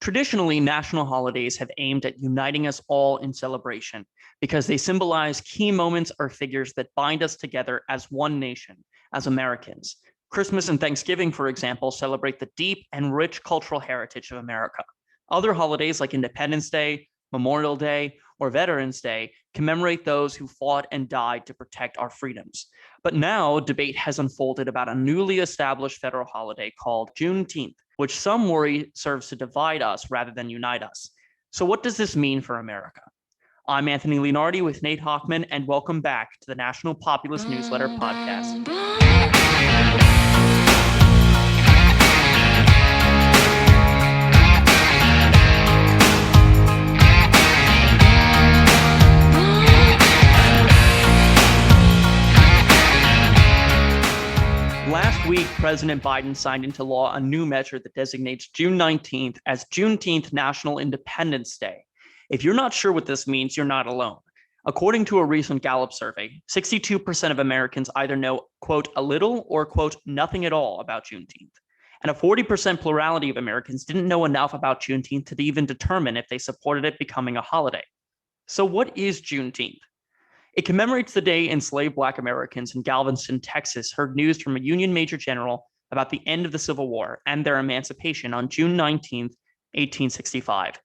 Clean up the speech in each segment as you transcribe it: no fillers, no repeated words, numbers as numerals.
Traditionally, national holidays have aimed at uniting us all in celebration because they symbolize key moments or figures that bind us together as one nation, as Americans. Christmas and Thanksgiving, for example, celebrate the deep and rich cultural heritage of America. Other holidays like Independence Day, Memorial Day, or Veterans Day commemorate those who fought and died to protect our freedoms. But now debate has unfolded about a newly established federal holiday called Juneteenth, which some worry serves to divide us rather than unite us. So what does this mean for America? I'm Anthony Leonardi with Nate Hochman, and welcome back to the National Populist Newsletter podcast. Last week, President Biden signed into law a new measure that designates June 19th as Juneteenth National Independence Day. If you're not sure what this means, you're not alone. According to a recent Gallup survey, 62% of Americans either know, quote, a little or, quote, nothing at all about Juneteenth. And a 40% plurality of Americans didn't know enough about Juneteenth to even determine if they supported it becoming a holiday. So what is Juneteenth? It commemorates the day enslaved Black Americans in Galveston, Texas, heard news from a Union Major General about the end of the Civil War and their emancipation on June 19, 1865.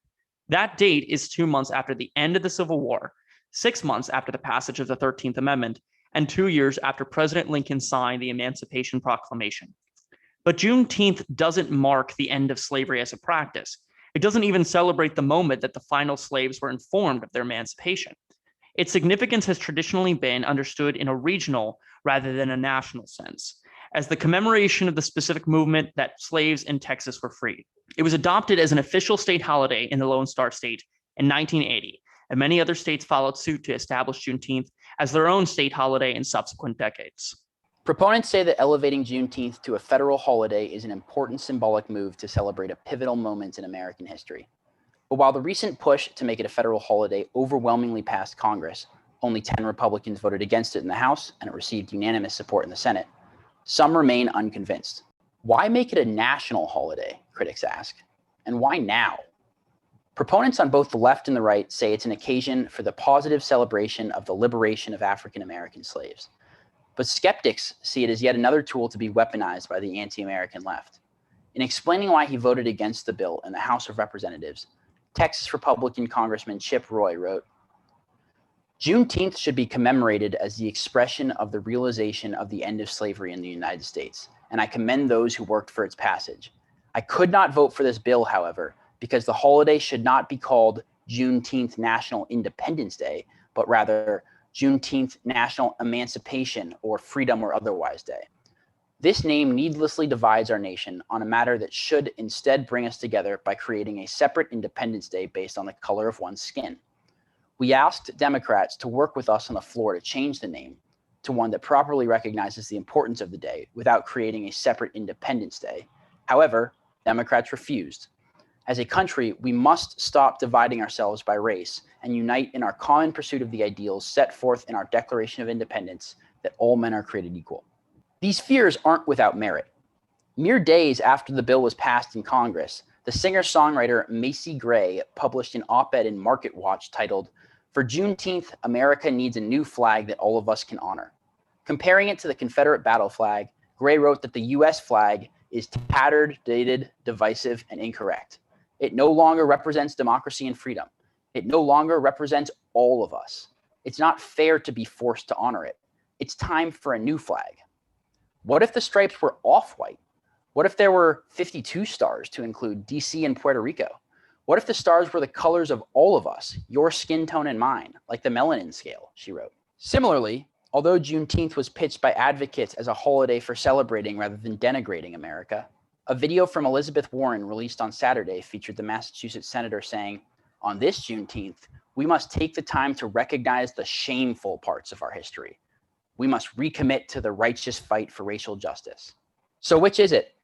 That date is 2 months after the end of the Civil War, 6 months after the passage of the 13th Amendment, and 2 years after President Lincoln signed the Emancipation Proclamation. But Juneteenth doesn't mark the end of slavery as a practice. It doesn't even celebrate the moment that the final slaves were informed of their emancipation. Its significance has traditionally been understood in a regional rather than a national sense, as the commemoration of the specific movement that slaves in Texas were freed. It was adopted as an official state holiday in the Lone Star State in 1980, and many other states followed suit to establish Juneteenth as their own state holiday in subsequent decades. Proponents say that elevating Juneteenth to a federal holiday is an important symbolic move to celebrate a pivotal moment in American history. But while the recent push to make it a federal holiday overwhelmingly passed Congress, only 10 Republicans voted against it in the House, and it received unanimous support in the Senate, some remain unconvinced. Why make it a national holiday, critics ask, and why now? Proponents on both the left and the right say it's an occasion for the positive celebration of the liberation of African American slaves. But skeptics see it as yet another tool to be weaponized by the anti-American left. In explaining why he voted against the bill in the House of Representatives, Texas Republican Congressman Chip Roy wrote, Juneteenth should be commemorated as the expression of the realization of the end of slavery in the United States, and I commend those who worked for its passage. I could not vote for this bill, however, because the holiday should not be called Juneteenth National Independence Day, but rather Juneteenth National Emancipation or Freedom or Otherwise Day. This name needlessly divides our nation on a matter that should instead bring us together by creating a separate Independence Day based on the color of one's skin. We asked Democrats to work with us on the floor to change the name to one that properly recognizes the importance of the day without creating a separate Independence Day. However, Democrats refused. As a country, we must stop dividing ourselves by race and unite in our common pursuit of the ideals set forth in our Declaration of Independence that all men are created equal. These fears aren't without merit. Mere days after the bill was passed in Congress, the singer-songwriter Macy Gray published an op-ed in Market Watch titled, For Juneteenth, America Needs a New Flag That All of Us Can Honor. Comparing it to the Confederate battle flag, Gray wrote that the U.S. flag is tattered, dated, divisive, and incorrect. It no longer represents democracy and freedom. It no longer represents all of us. It's not fair to be forced to honor it. It's time for a new flag. What if the stripes were off-white? What if there were 52 stars to include DC and Puerto Rico? What if the stars were the colors of all of us, your skin tone and mine, like the melanin scale, she wrote. Similarly, although Juneteenth was pitched by advocates as a holiday for celebrating rather than denigrating America, a video from Elizabeth Warren released on Saturday featured the Massachusetts senator saying, on this Juneteenth, we must take the time to recognize the shameful parts of our history. We must recommit to the righteous fight for racial justice. So which is it?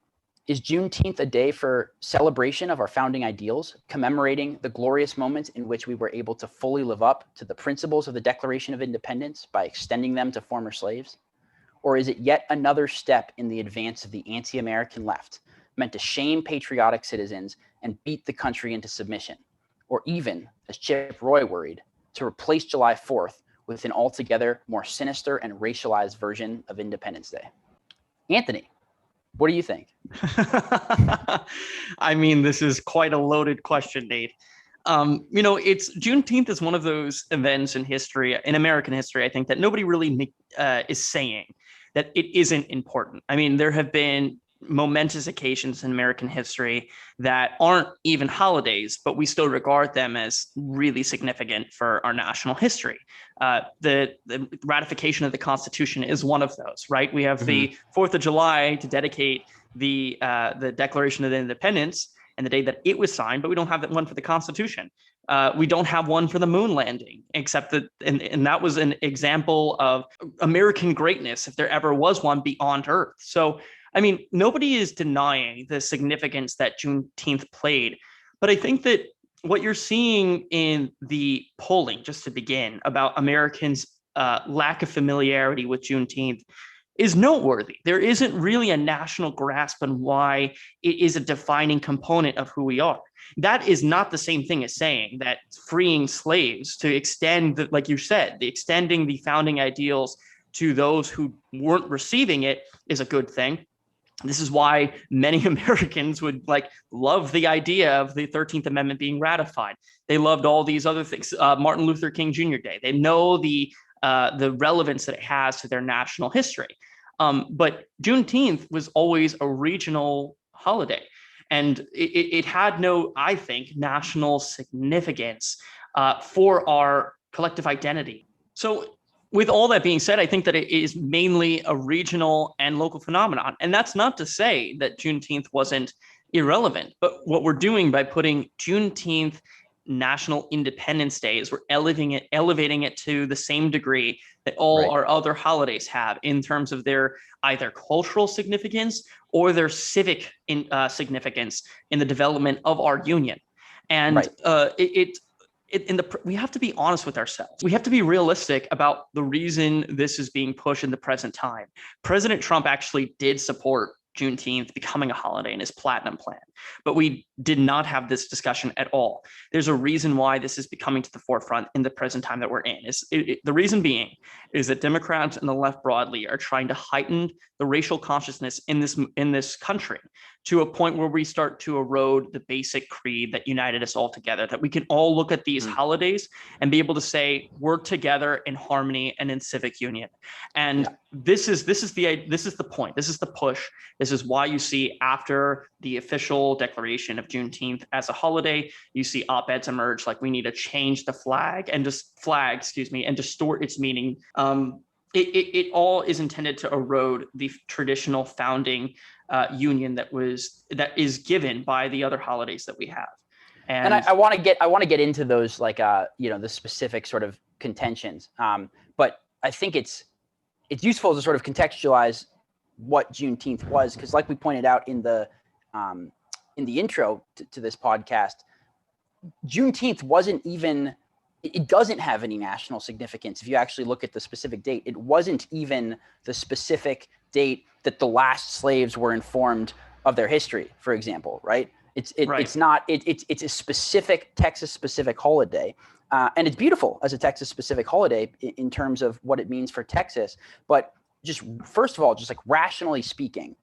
Is Juneteenth a day for celebration of our founding ideals, commemorating the glorious moments in which we were able to fully live up to the principles of the Declaration of Independence by extending them to former slaves? Or is it yet another step in the advance of the anti-American left, meant to shame patriotic citizens and beat the country into submission, or even, as Chip Roy worried, to replace July 4th with an altogether more sinister and racialized version of Independence Day. Anthony, what do you think? I mean, this is quite a loaded question, Nate. It's Juneteenth is one of those events in history, in American history, I think, that nobody really is saying that it isn't important. I mean, there have been momentous occasions in American history that aren't even holidays, but we still regard them as really significant for our national history. The ratification of the Constitution is one of those, right? We have the 4th of July to dedicate the Declaration of Independence and the day that it was signed, but we don't have that one for the Constitution. We don't have one for the moon landing, except that, and that was an example of American greatness, if there ever was one beyond Earth. So, I mean, nobody is denying the significance that Juneteenth played, but I think that what you're seeing in the polling, just to begin, about Americans' lack of familiarity with Juneteenth is noteworthy. There isn't really a national grasp on why it is a defining component of who we are. That is not the same thing as saying that freeing slaves to extend, like you said, extending the founding ideals to those who weren't receiving it is a good thing. This is why many Americans would love the idea of the 13th Amendment being ratified. They loved all these other things. Martin Luther King Jr. Day. They know the relevance that it has to their national history. But Juneteenth was always a regional holiday, and it had no, I think, national significance for our collective identity. So with all that being said, I think that it is mainly a regional and local phenomenon. And that's not to say that Juneteenth wasn't irrelevant, but what we're doing by putting Juneteenth National Independence Day is we're elevating it to the same degree that all our other holidays have in terms of their either cultural significance or their civic significance in the development of our union. And we have to be honest with ourselves. We have to be realistic about the reason this is being pushed in the present time. President Trump actually did support Juneteenth becoming a holiday in his platinum plan, but we did not have this discussion at all. There's a reason why this is becoming to the forefront in the present time that we're in. The reason being is that Democrats and the left broadly are trying to heighten the racial consciousness in this country to a point where we start to erode the basic creed that united us all together, that we can all look at these holidays and be able to say we're together in harmony and in civic union. And this is the point. This is the push. This is why you see after the official declaration of Juneteenth as a holiday, you see op-eds emerge like we need to change the flag and distort its meaning. It all is intended to erode the traditional founding union that is given by the other holidays that we have. And I want to get into those the specific sort of contentions. But I think it's useful to sort of contextualize what Juneteenth was, because like we pointed out in the intro to this podcast, Juneteenth wasn't even, it doesn't have any national significance. If you actually look at the specific date, it wasn't even the specific date that the last slaves were informed of their history, for example, right? It's a specific Texas specific holiday. And it's beautiful as a Texas specific holiday in terms of what it means for Texas. But just first of all, just like rationally speaking,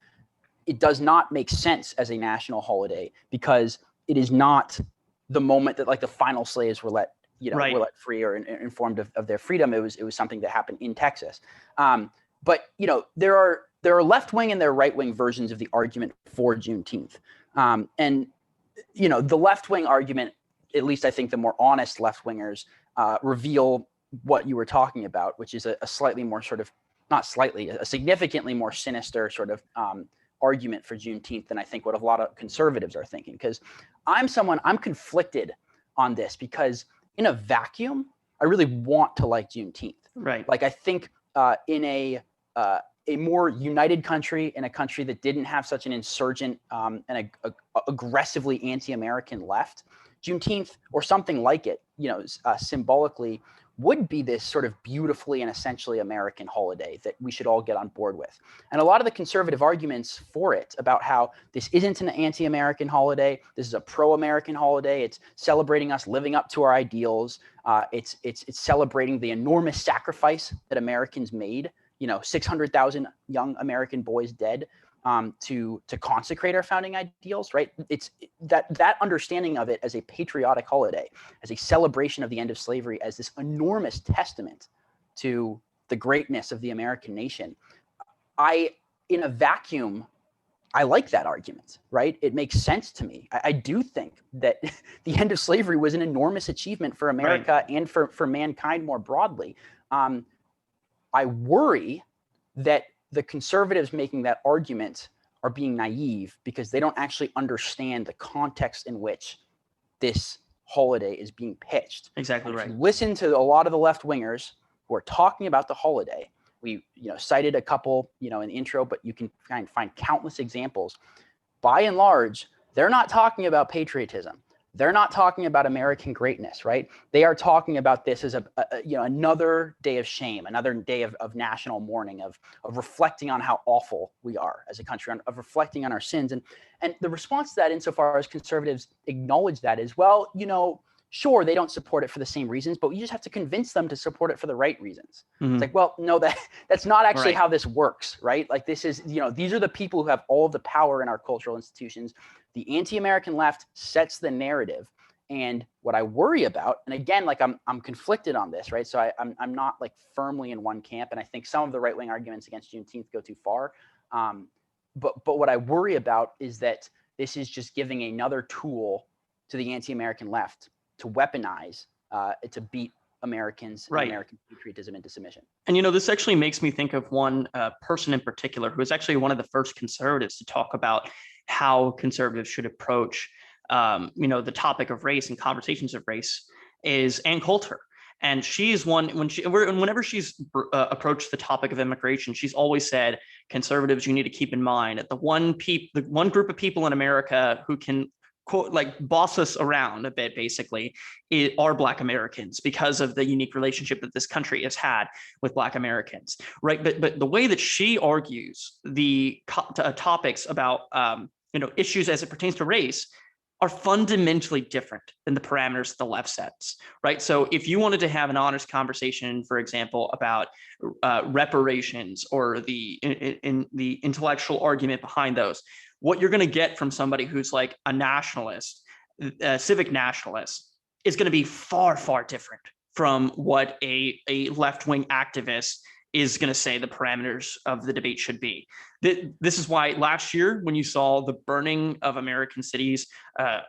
it does not make sense as a national holiday because it is not the moment that the final slaves were let free or informed of their freedom. It was something that happened in Texas. But there are left wing and there are right wing versions of the argument for Juneteenth. And the left wing argument, at least I think the more honest left wingers reveal what you were talking about, which is a slightly more sort of, not slightly, a significantly more sinister sort of argument for Juneteenth than I think what a lot of conservatives are thinking. Because I'm conflicted on this because in a vacuum, I really want to like Juneteenth. Right. I think in a more united country, in a country that didn't have such an insurgent and a aggressively anti-American left, Juneteenth or something like it, symbolically would be this sort of beautifully and essentially American holiday that we should all get on board with. And a lot of the conservative arguments for it about how this isn't an anti-American holiday, this is a pro-American holiday, it's celebrating us living up to our ideals, it's celebrating the enormous sacrifice that Americans made, 600,000 young American boys dead, to consecrate our founding ideals, right? It's that understanding of it as a patriotic holiday, as a celebration of the end of slavery, as this enormous testament to the greatness of the American nation. In a vacuum, I like that argument, right? It makes sense to me. I do think that the end of slavery was an enormous achievement for America and for mankind more broadly. I worry that the conservatives making that argument are being naive because they don't actually understand the context in which this holiday is being pitched. Exactly right. If you listen to a lot of the left wingers who are talking about the holiday, we cited a couple in the intro, but you can find countless examples. By and large, they're not talking about patriotism. They're not talking about American greatness, right? They are talking about this as another day of shame, another day of national mourning, of reflecting on how awful we are as a country, of reflecting on our sins. And the response to that, insofar as conservatives acknowledge that, is, well, sure, they don't support it for the same reasons, but you just have to convince them to support it for the right reasons. Mm-hmm. It's like, well, no, that's not actually how this works, right? Like, this is, these are the people who have all of the power in our cultural institutions. The anti-American left sets the narrative. And what I worry about, and again, like I'm conflicted on this, right? So I'm not like firmly in one camp. And I think some of the right-wing arguments against Juneteenth go too far. But what I worry about is that this is just giving another tool to the anti-American left to weaponize, to beat Americans, and American patriotism into submission. And, this actually makes me think of one person in particular who is actually one of the first conservatives to talk about how conservatives should approach, the topic of race and conversations of race, is Ann Coulter. And she's one, whenever she's approached the topic of immigration, she's always said, conservatives, you need to keep in mind that the one group of people in America who can, quote, like, boss us around a bit, basically, are Black Americans, because of the unique relationship that this country has had with Black Americans, right? But the way that she argues the topics about issues as it pertains to race are fundamentally different than the parameters the left sets, right? So if you wanted to have an honest conversation, for example, about reparations or the intellectual argument behind those, what you're going to get from somebody who's like a nationalist, a civic nationalist, is going to be far, far different from what a left-wing activist is going to say the parameters of the debate should be. This is why last year, when you saw the burning of American cities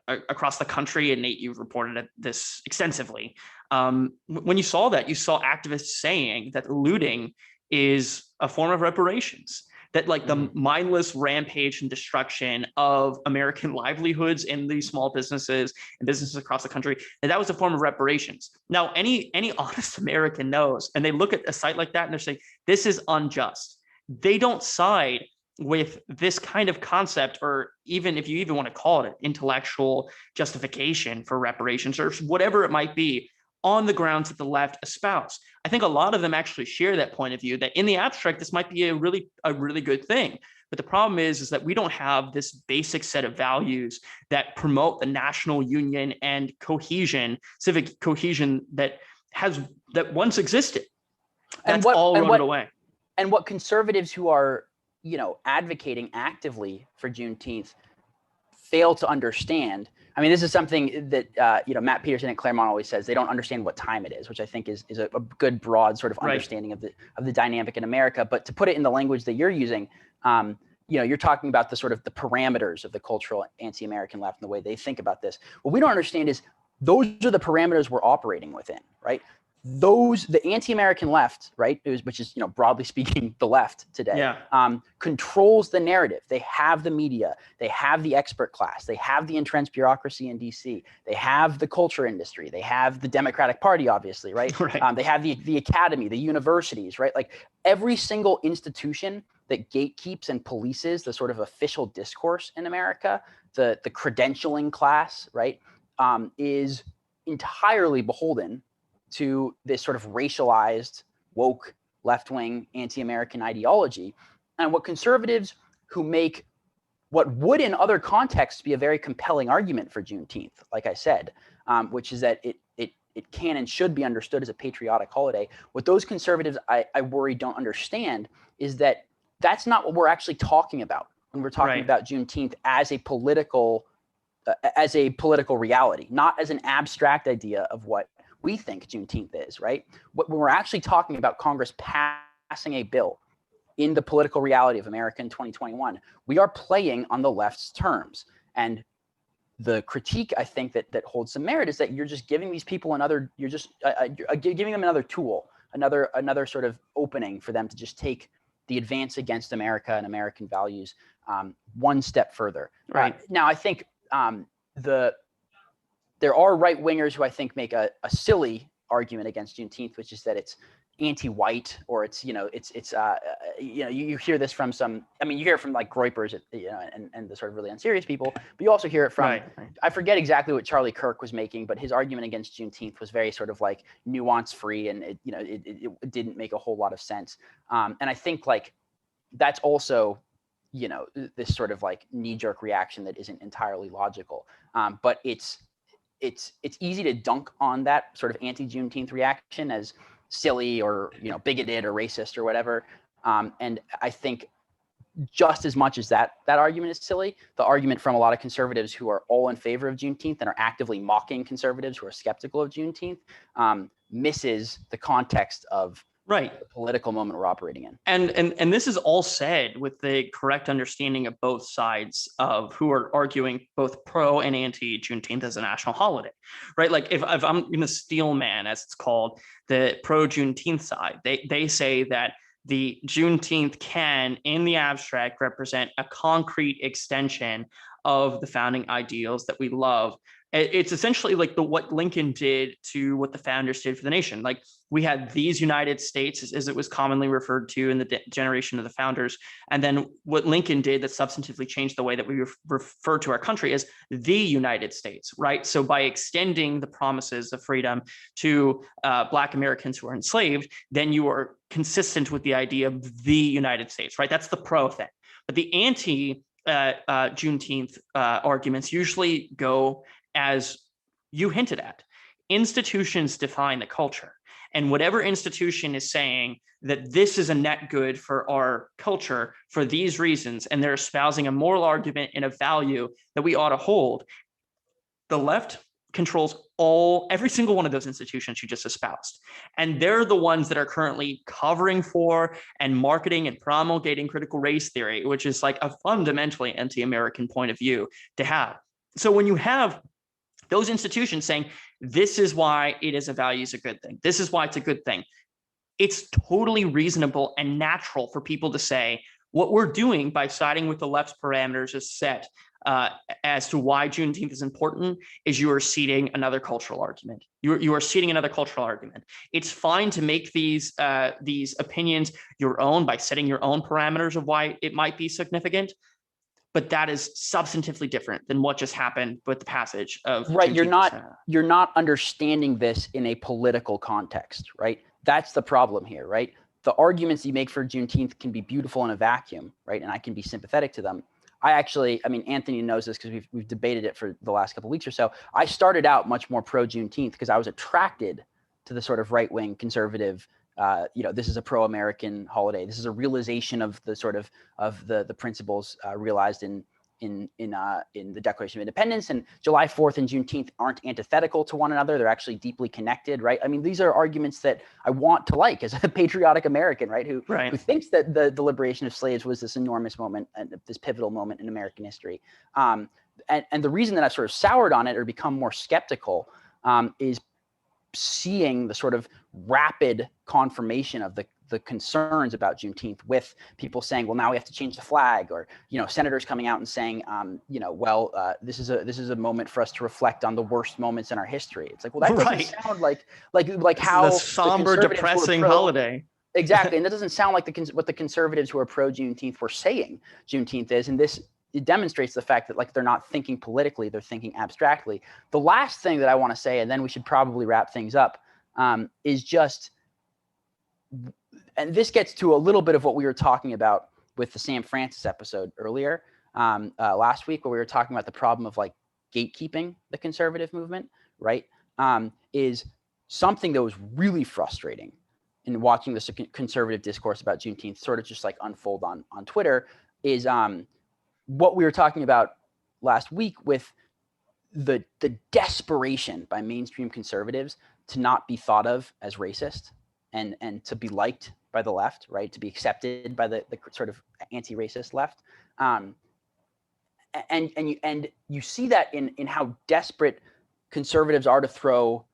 across the country, and Nate, you've reported this extensively, when you saw that, you saw activists saying that looting is a form of reparations. That, like, the mindless rampage and destruction of American livelihoods in these small businesses and businesses across the country, and that was a form of reparations. Now, any honest American knows, and they look at a site like that and they're saying, this is unjust. They don't side with this kind of concept, or even if you even want to call it an intellectual justification for reparations or whatever it might be, on the grounds that the left espouse. I think a lot of them actually share that point of view, that in the abstract, this might be a really good thing. But the problem is that we don't have this basic set of values that promote the national union and cohesion, civic cohesion that once existed. That's all run away. And what conservatives who are, advocating actively for Juneteenth fail to understand. I mean, this is something that, Matt Peterson at Claremont always says, they don't understand what time it is, which I think is a good, broad sort of understanding of the dynamic in America. But to put it in the language that you're using, you're talking about the sort of the parameters of the cultural anti-American left and the way they think about this. What we don't understand is those are the parameters we're operating within, right? The anti-American left, right, which is, broadly speaking, the left today, controls the narrative. They have the media, they have the expert class, they have the entrenched bureaucracy in DC, they have the culture industry, they have the Democratic Party, obviously, right? They have the academy, the universities, right? Like, every single institution that gatekeeps and polices the sort of official discourse in America, the credentialing class, right, is entirely beholden to this sort of racialized, woke, left-wing, anti-American ideology. And what conservatives who make what would in other contexts be a very compelling argument for Juneteenth, like I said, which is that it can and should be understood as a patriotic holiday. What those conservatives, I worry, don't understand is that that's not what we're actually talking about when we're talking about Juneteenth as a political reality, not as an abstract idea of what we think Juneteenth is, right? When we're actually talking about Congress passing a bill in the political reality of America in 2021, we are playing on the left's terms. And the critique, I think, that holds some merit is that you're just giving these people another, you're just giving them another tool, another sort of opening for them to just take the advance against America and American values one step further. Right. Now, I think there are right wingers who I think make a silly argument against Juneteenth, which is that it's anti-white, or it's you hear this from some, I mean, you hear it from like Groypers, and the sort of really unserious people, but you also hear it from, I forget exactly what Charlie Kirk was making, but his argument against Juneteenth was very sort of like nuance free, and it didn't make a whole lot of sense. And I think like that's also, this sort of like knee-jerk reaction that isn't entirely logical. But it's easy to dunk on that sort of anti-Juneteenth reaction as silly or bigoted or racist or whatever. And I think just as much as that argument is silly, the argument from a lot of conservatives who are all in favor of Juneteenth and are actively mocking conservatives who are skeptical of Juneteenth misses the context of the political moment we're operating in. And this is all said with the correct understanding of both sides of who are arguing both pro and anti Juneteenth as a national holiday, right? Like if I'm going to steel man, as it's called, the pro Juneteenth side, they say that the Juneteenth can, in the abstract, represent a concrete extension of the founding ideals that we love. It's essentially like what Lincoln did to what the founders did for the nation. Like we had these United States, as it was commonly referred to in the generation of the founders. And then what Lincoln did that substantively changed the way that we refer to our country is the United States, right? So by extending the promises of freedom to Black Americans who are enslaved, then you are consistent with the idea of the United States, right? That's the pro thing. But the anti Juneteenth arguments usually go as you hinted at. Institutions define the culture, and whatever institution is saying that this is a net good for our culture for these reasons, and they're espousing a moral argument and a value that we ought to hold, the left controls every single one of those institutions you just espoused. And they're the ones that are currently covering for and marketing and promulgating critical race theory, which is like a fundamentally anti-American point of view to have. So when you have those institutions saying, this is why it is a value is a good thing, this is why it's a good thing, it's totally reasonable and natural for people to say, what we're doing by siding with the left's parameters is set as to why Juneteenth is important is you are seeding another cultural argument. You are seeding another cultural argument. It's fine to make these opinions your own by setting your own parameters of why it might be significant. But that is substantively different than what just happened with the passage of right. Juneteenth. You're not understanding this in a political context, right? That's the problem here, right? The arguments you make for Juneteenth can be beautiful in a vacuum, right? And I can be sympathetic to them. Anthony knows this because we've debated it for the last couple of weeks or so. I started out much more pro Juneteenth because I was attracted to the sort of right-wing conservative, this is a pro-American holiday. This is a realization of the sort of the principles realized in the Declaration of Independence, and July 4th and Juneteenth aren't antithetical to one another. They're actually deeply connected, right? I mean, these are arguments that I want to like as a patriotic American, right? Who thinks that the liberation of slaves was this enormous moment and this pivotal moment in American history. And the reason that I've sort of soured on it or become more skeptical is seeing the sort of rapid confirmation of the concerns about Juneteenth with people saying, well, now we have to change the flag, or, senators coming out and saying, this is a moment for us to reflect on the worst moments in our history. It's like, well, that doesn't sound like how the somber, depressing holiday. Exactly. And that doesn't sound like what the conservatives who are pro Juneteenth were saying Juneteenth is. And it demonstrates the fact that they're not thinking politically, they're thinking abstractly. The last thing that I want to say, and then we should probably wrap things up, is just, and this gets to a little bit of what we were talking about with the Sam Francis episode earlier last week, where we were talking about the problem of like gatekeeping the conservative movement, right? Is something that was really frustrating in watching this conservative discourse about Juneteenth sort of just like unfold on Twitter is what we were talking about last week with the desperation by mainstream conservatives to not be thought of as racist and to be liked by the left, right? To be accepted by the sort of anti-racist left. And you see that in how desperate conservatives are to throw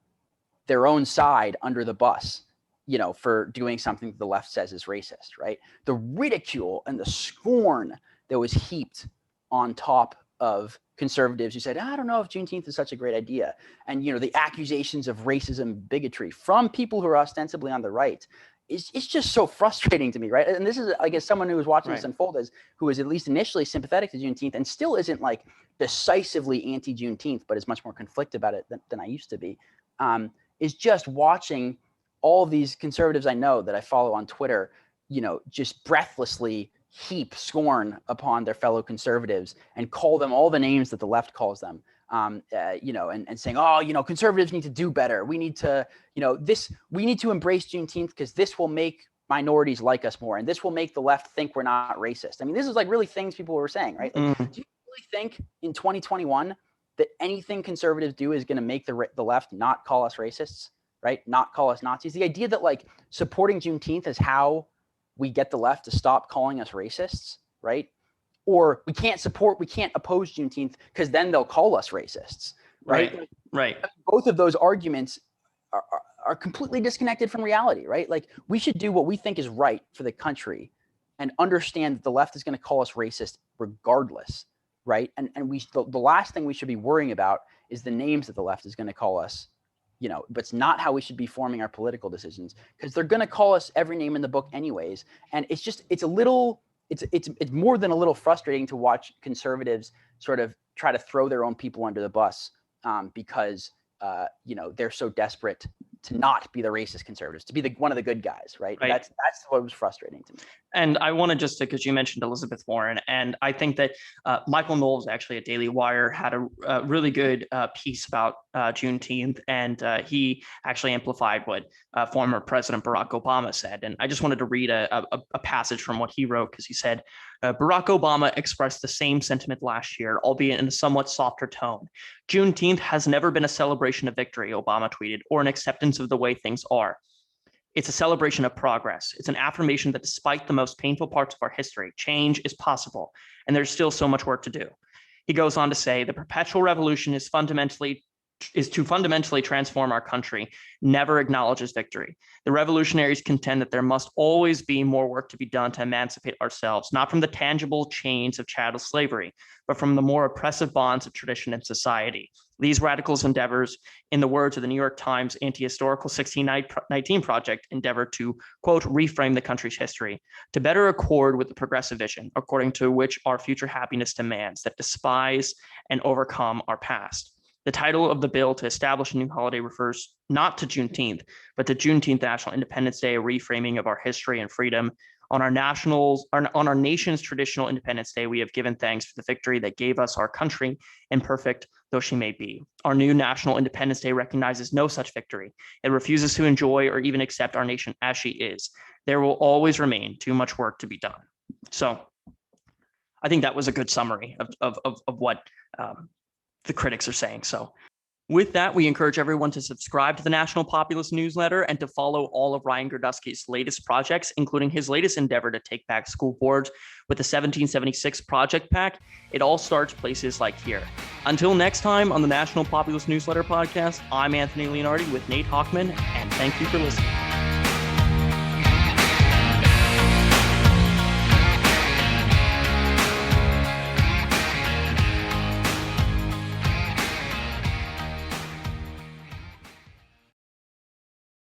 their own side under the bus, you know, for doing something that the left says is racist, right? The ridicule and the scorn that was heaped on top of conservatives who said, I don't know if Juneteenth is such a great idea. And, you know, the accusations of racism, bigotry from people who are ostensibly on the right, it's just so frustrating to me, right? And this is, I guess, someone who was watching this unfold who was at least initially sympathetic to Juneteenth and still isn't like decisively anti-Juneteenth, but is much more conflicted about it than I used to be, is just watching all these conservatives I know that I follow on Twitter, you know, just breathlessly heap scorn upon their fellow conservatives and call them all the names that the left calls them, you know, and saying, oh, you know, conservatives need to do better. We need to, you know, we need to embrace Juneteenth because this will make minorities like us more. And this will make the left think we're not racist. I mean, this is like really things people were saying, right? Like, do you really think in 2021 that anything conservatives do is going to make the left not call us racists, right? Not call us Nazis? The idea that like supporting Juneteenth is how we get the left to stop calling us racists, right? Or we can't oppose Juneteenth because then they'll call us racists, right? Right. Both of those arguments are completely disconnected from reality, right? Like we should do what we think is right for the country and understand that the left is going to call us racist regardless, right? And the last thing we should be worrying about is the names that the left is going to call us, you know, but it's not how we should be forming our political decisions because they're going to call us every name in the book anyways. And it's more than a little frustrating to watch conservatives sort of try to throw their own people under the bus because, you know, they're so desperate to not be the racist conservatives, to be one of the good guys, right? That's what was frustrating to me. And I want to just, because you mentioned Elizabeth Warren, and I think that Michael Knowles, actually at Daily Wire, had a really good piece about Juneteenth, and he actually amplified what former President Barack Obama said. And I just wanted to read a passage from what he wrote, because he said, Barack Obama expressed the same sentiment last year, albeit in a somewhat softer tone. Juneteenth has never been a celebration of victory, Obama tweeted, or an acceptance of the way things are. It's a celebration of progress. It's an affirmation that despite the most painful parts of our history, change is possible, and there's still so much work to do. He goes on to say, the perpetual revolution is to fundamentally transform our country, never acknowledges victory. The revolutionaries contend that there must always be more work to be done to emancipate ourselves, not from the tangible chains of chattel slavery, but from the more oppressive bonds of tradition and society. These radicals' endeavors, in the words of the New York Times anti-historical 1619 Project, endeavor to, quote, reframe the country's history, to better accord with the progressive vision, according to which our future happiness demands, that despise and overcome our past. The title of the bill to establish a new holiday refers not to Juneteenth, but to Juneteenth National Independence Day, a reframing of our history and freedom. On our nation's traditional Independence Day, we have given thanks for the victory that gave us our country, imperfect though she may be. Our new National Independence Day recognizes no such victory. It refuses to enjoy or even accept our nation as she is. There will always remain too much work to be done. So I think that was a good summary of what the critics are saying. So with that, we encourage everyone to subscribe to the National Populist Newsletter and to follow all of Ryan Gerdusky's latest projects, including his latest endeavor to take back school boards with the 1776 Project Pack. It all starts places like here. Until next time on the National Populist Newsletter podcast, I'm Anthony Leonardi with Nate Hochman, and thank you for listening.